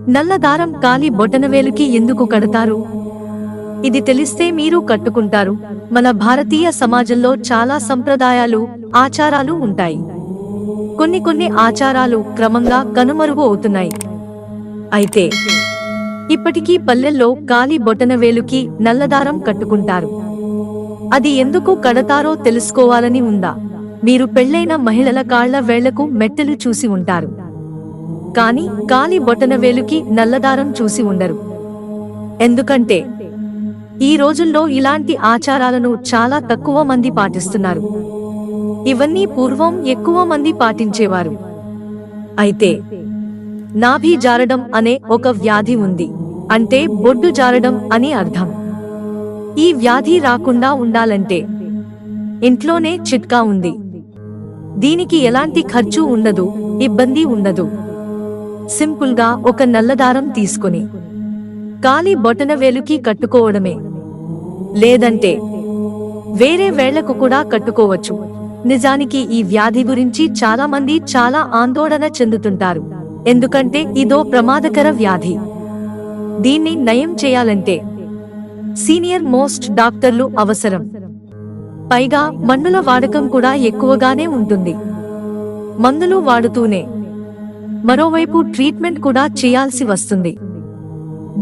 నల్ల దారం కాలి బొటనవేలుకి ఎందుకు కడతారు? ఇది తెలిస్తే మీరు కట్టుకుంటారు. మన భారతీయ సమాజంలో చాలా సంప్రదాయాలు, ఆచారాలు ఉంటాయి. కొన్ని ఆచారాలు క్రమంగా కనుమరుగు అవుతున్నాయి. అయితే ఇప్పటికీ పల్లెల్లో కాలి బొటనవేలుకి నల్లదారం కట్టుకుంటారు. అది ఎందుకు కడతారో తెలుసుకోవాలని ఉందా? మీరు పెళ్లైన మహిళల కాళ్ల వేళ్లకు మెట్టెలు చూసి ఉంటారు, కానీ కాలి బొటనవేలుకి నల్లదారం చూసి ఉండరు. ఎందుకంటే ఈ రోజుల్లో ఇలాంటి ఆచారాలను చాలా తక్కువ మంది పాటిస్తున్నారు. ఇవన్నీ పూర్వం ఎక్కువ మంది పాటించేవారు. అయితే నాభి జారడం అనే ఒక వ్యాధి ఉంది. అంటే బొడ్డు జారడం అని అర్థం. ఈ వ్యాధి రాకుండా ఉండాలంటే ఇంట్లోనే చిట్కా ఉంది. దీనికి ఎలాంటి ఖర్చు ఉండదు, ఇబ్బంది ఉండదు. సింపుల్ గా ఒక నల్లదారం తీసుకుని కాలి బొటనవేలుకి కట్టుకోవడమే. లేదంటే వేరే వేళ్లకు కూడా కట్టుకోవచ్చు. నిజానికి ఈ వ్యాధి గురించి చాలా మంది చాలా ఆందోళన చెందుతుంటారు. ఎందుకంటే ఇదో ప్రమాదకర వ్యాధి. దీన్ని నయం చేయాలంటే సీనియర్ మోస్ట్ డాక్టర్లు అవసరం. పైగా మందుల వాడకం కూడా ఎక్కువగానే ఉంటుంది. మందులు వాడుతూనే మరోవైపు ట్రీట్మెంట్ కూడా చేయాల్సి వస్తుంది.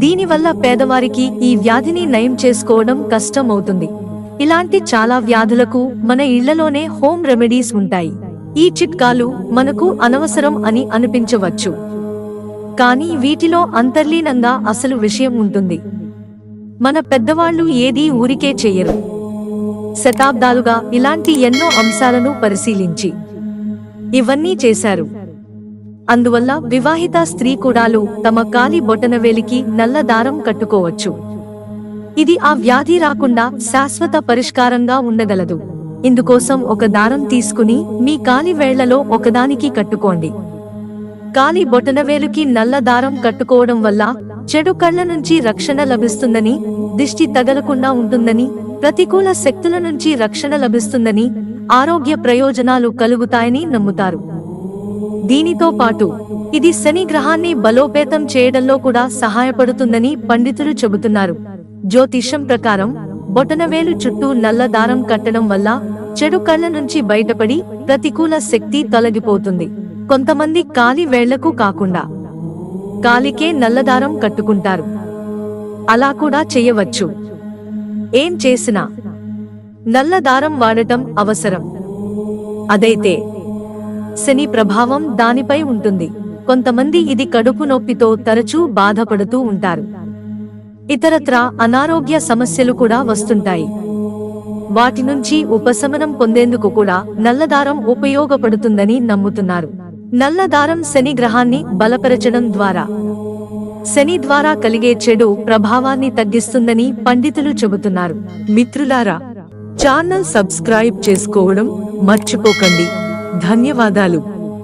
దీనివల్ల పేదవారికి ఈ వ్యాధిని నయం చేసుకోవడం కష్టం అవుతుంది. ఇలాంటి చాలా వ్యాధులకు మన ఇళ్లలోనే హోమ్ రెమెడీస్ ఉంటాయి. ఈ చిట్కాలు మనకు అనవసరం అని అనిపించవచ్చు, కానీ వీటిలో అంతర్లీనంగా అసలు విషయం ఉంటుంది. మన పెద్దవాళ్లు ఏదీ ఊరికే చెయ్యరు. శతాబ్దాలుగా ఇలాంటి ఎన్నో అంశాలను పరిశీలించి ఇవన్నీ చేశారు. అందువల్ల వివాహిత స్త్రీ కూడాలు తమ కాలి బొటనవేలికి నల్ల దారం కట్టుకోవచ్చు. ఇది ఆ వ్యాధి రాకుండా శాశ్వత పరిష్కారంగా ఉండగలదు. ఇందుకోసం ఒక దారం తీసుకుని మీ కాలి వేళ్లలో ఒకదానికి కట్టుకోండి. కాలి బొటనవేలుకి నల్ల దారం కట్టుకోవడం వల్ల చెడు కళ్ల నుంచి రక్షణ లభిస్తుందని, దిష్టి తగలకుండా ఉంటుందని, ప్రతికూల శక్తుల నుంచి రక్షణ లభిస్తుందని, ఆరోగ్య ప్రయోజనాలు కలుగుతాయని నమ్ముతారు. దీనితో పాటు ఇది శని గ్రహాన్ని బలోపేతం చేయడంలో కూడా సహాయపడుతుందని పండితులు చెబుతున్నారు. జ్యోతిష్యం ప్రకారం బొటనవేలు చుట్టూ నల్ల దారం కట్టడం వల్ల చెడు కళ్ల నుంచి బయటపడి ప్రతికూల శక్తి తొలగిపోతుంది. కొంతమంది కాలి వేళ్లకు కాకుండా కాలికే నల్లదారం కట్టుకుంటారు. అలా కూడా చేయవచ్చు. ఏం చేసినా నల్లదారం వాడటం అవసరం. అదైతే శని ప్రభావం దానిపై ఉంటుంది. కొంతమంది ఇది కడుపు నొప్పితో తరచూ బాధపడుతూ ఉంటారు. ఇతరత్రా అనారోగ్య సమస్యలు కూడా వస్తుంటాయి. వాటి నుంచి ఉపశమనం పొందేందుకు కూడా నల్లదారం ఉపయోగపడుతుందని నమ్ముతున్నారు. నల్లదారం శని గ్రహాన్ని బలపరచడం ద్వారా శని ద్వారా కలిగే చెడు ప్రభావాన్ని తగ్గిస్తుందని పండితులు చెబుతున్నారు. మిత్రులారా, ఛానల్ సబ్స్క్రైబ్ చేసుకోవడం మర్చిపోకండి. ధన్యవాదాలు.